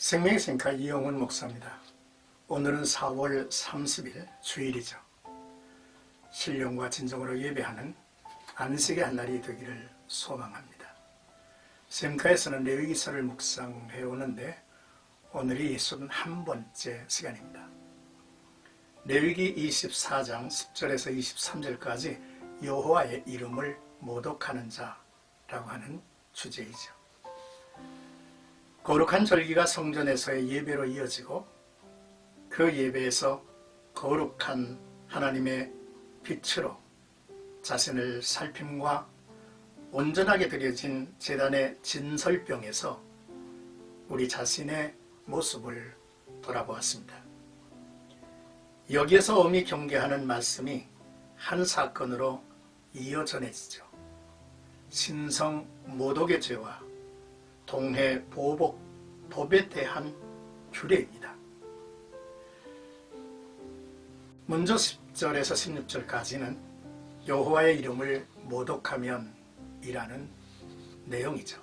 생명의 생카 이영훈 목사입니다. 오늘은 4월 30일 주일이죠. 신령과 진정으로 예배하는 안식의 한날이 되기를 소망합니다. 생카에서는 레위기서를 묵상해 오는데 오늘이 61번째 시간입니다. 레위기 24장 10절에서 23절까지 여호와의 이름을 모독하는 자라고 하는 주제이죠. 거룩한 절기가 성전에서의 예배로 이어지고 그 예배에서 거룩한 하나님의 빛으로 자신을 살핌과 온전하게 드려진 제단의 진설병에서 우리 자신의 모습을 돌아보았습니다. 여기에서 엄히 경계하는 말씀이 한 사건으로 이어 전해지죠. 신성 모독의 죄와 동해 보복 법에 대한 규례입니다. 먼저 10절에서 16절까지는 여호와의 이름을 모독하면 이라는 내용이죠.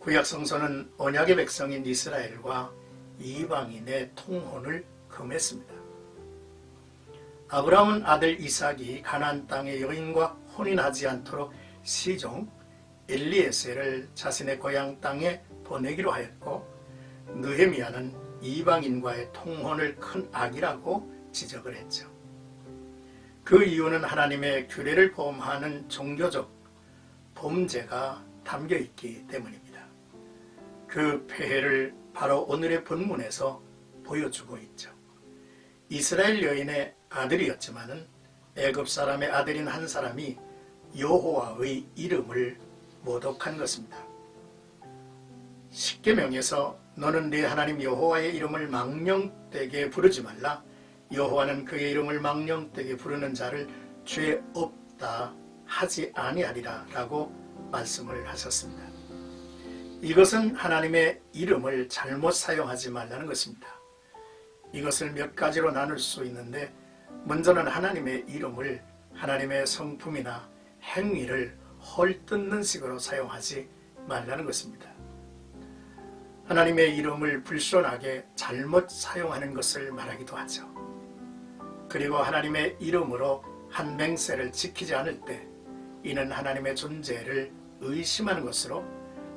구약성서는 언약의 백성인 이스라엘과 이방인의 통혼을 금했습니다. 아브라함은 아들 이삭이 가나안 땅의 여인과 혼인하지 않도록 시종 엘리에셀을 자신의 고향 땅에 보내기로 하였고, 느헤미야는 이방인과의 통혼을 큰 악이라고 지적을 했죠. 그 이유는 하나님의 규례를 포함하는 종교적 범죄가 담겨있기 때문입니다. 그 폐해를 바로 오늘의 본문에서 보여주고 있죠. 이스라엘 여인의 아들이었지만은 애굽 사람의 아들인 한 사람이 여호와의 이름을 모독한 것입니다. 십계명에서 너는 네 하나님 여호와의 이름을 망령되게 부르지 말라. 여호와는 그의 이름을 망령되게 부르는 자를 죄 없다 하지 아니하리라 라고 말씀을 하셨습니다. 이것은 하나님의 이름을 잘못 사용하지 말라는 것입니다. 이것을 몇 가지로 나눌 수 있는데, 먼저는 하나님의 이름을 하나님의 성품이나 행위를 헐뜯는 식으로 사용하지 말라는 것입니다. 하나님의 이름을 불손하게 잘못 사용하는 것을 말하기도 하죠. 그리고 하나님의 이름으로 한 맹세를 지키지 않을 때 이는 하나님의 존재를 의심하는 것으로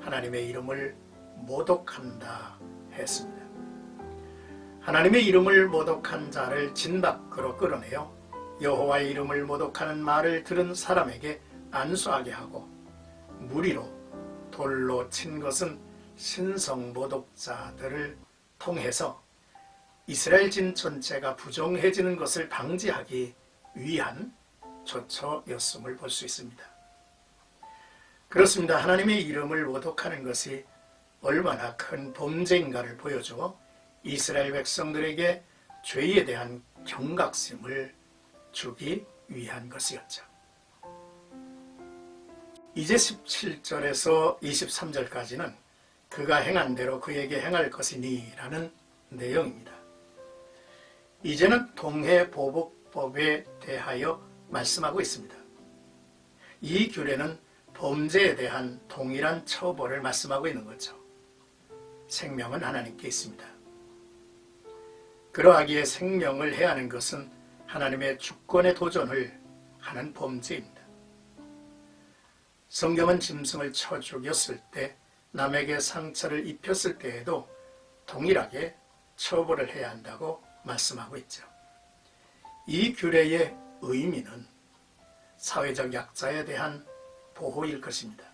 하나님의 이름을 모독한다 했습니다. 하나님의 이름을 모독한 자를 진 밖으로 끌어내어 여호와의 이름을 모독하는 말을 들은 사람에게 안수하게 하고 무리로 돌로 친 것은 신성 모독자들을 통해서 이스라엘 진 전체가 부정해지는 것을 방지하기 위한 조처였음을 볼 수 있습니다. 그렇습니다. 하나님의 이름을 모독하는 것이 얼마나 큰 범죄인가를 보여주어 이스라엘 백성들에게 죄에 대한 경각심을 주기 위한 것이었죠. 이제 17절에서 23절까지는 그가 행한 대로 그에게 행할 것이니 라는 내용입니다. 이제는 동해보복법에 대하여 말씀하고 있습니다. 이 규례는 범죄에 대한 동일한 처벌을 말씀하고 있는 거죠. 생명은 하나님께 있습니다. 그러하기에 생명을 해하는 것은 하나님의 주권에 도전을 하는 범죄입니다. 성경은 짐승을 쳐 죽였을 때, 남에게 상처를 입혔을 때에도 동일하게 처벌을 해야 한다고 말씀하고 있죠. 이 규례의 의미는 사회적 약자에 대한 보호일 것입니다.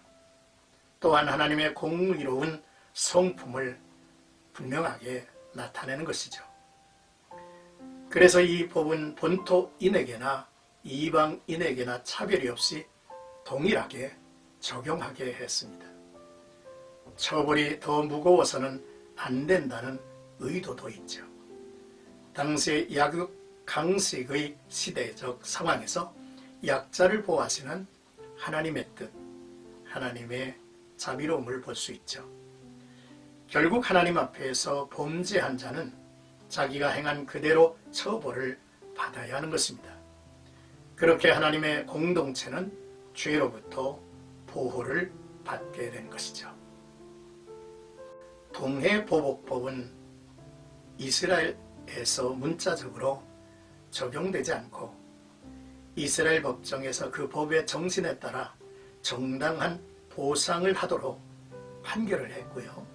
또한 하나님의 공의로운 성품을 분명하게 나타내는 것이죠. 그래서 이 법은 본토인에게나 이방인에게나 차별이 없이 동일하게 적용하게 했습니다. 처벌이 더 무거워서는 안 된다는 의도도 있죠. 당시 약육 강식의 시대적 상황에서 약자를 보호하시는 하나님의 뜻, 하나님의 자비로움을 볼 수 있죠. 결국 하나님 앞에서 범죄한 자는 자기가 행한 그대로 처벌을 받아야 하는 것입니다. 그렇게 하나님의 공동체는 죄로부터 보호를 받게 된 것이죠. 동해보복법은 이스라엘에서 문자적으로 적용되지 않고 이스라엘 법정에서 그 법의 정신에 따라 정당한 보상을 하도록 판결을 했고요.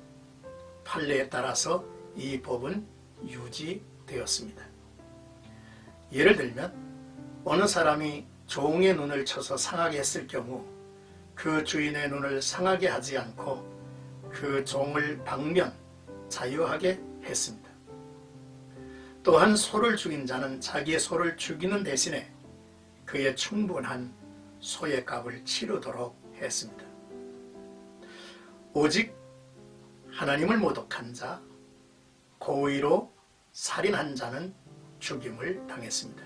판례에 따라서 이 법은 유지되었습니다. 예를 들면 어느 사람이 종의 눈을 쳐서 상하게 했을 경우 그 주인의 눈을 상하게 하지 않고 그 종을 방면 자유하게 했습니다. 또한 소를 죽인 자는 자기의 소를 죽이는 대신에 그의 충분한 소의 값을 치르도록 했습니다. 오직 하나님을 모독한 자, 고의로 살인한 자는 죽임을 당했습니다.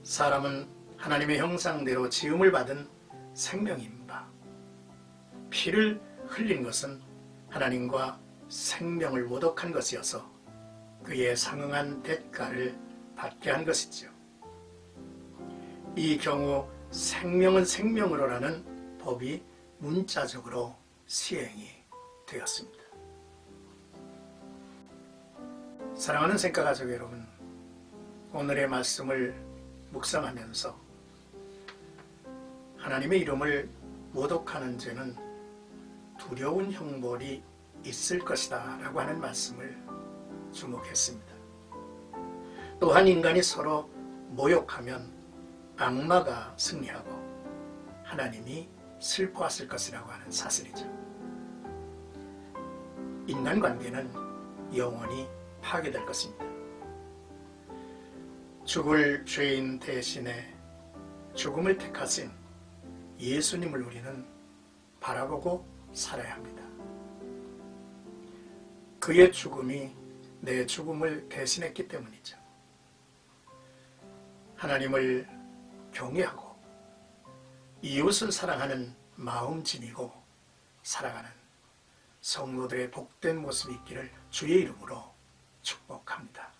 사람은 하나님의 형상대로 지음을 받은 생명인 바, 피를 흘린 것은 하나님과 생명을 모독한 것이어서 그에 상응한 대가를 받게 한 것이죠. 이 경우 생명은 생명으로라는 법이 문자적으로 시행이 되었습니다. 사랑하는 생가가족 여러분, 오늘의 말씀을 묵상하면서 하나님의 이름을 모독하는 죄는 두려운 형벌이 있을 것이다 라고 하는 말씀을 주목했습니다. 또한 인간이 서로 모욕하면 악마가 승리하고 하나님이 슬퍼하실 것이라고 하는 사실이죠. 인간관계는 영원히 파괴될 것입니다. 죽을 죄인 대신에 죽음을 택하신 예수님을 우리는 바라보고 살아야 합니다. 그의 죽음이 내 죽음을 대신했기 때문이죠. 하나님을 경외하고 이웃을 사랑하는 마음 지니고 살아가는 성도들의 복된 모습이 있기를 주의 이름으로 축복합니다.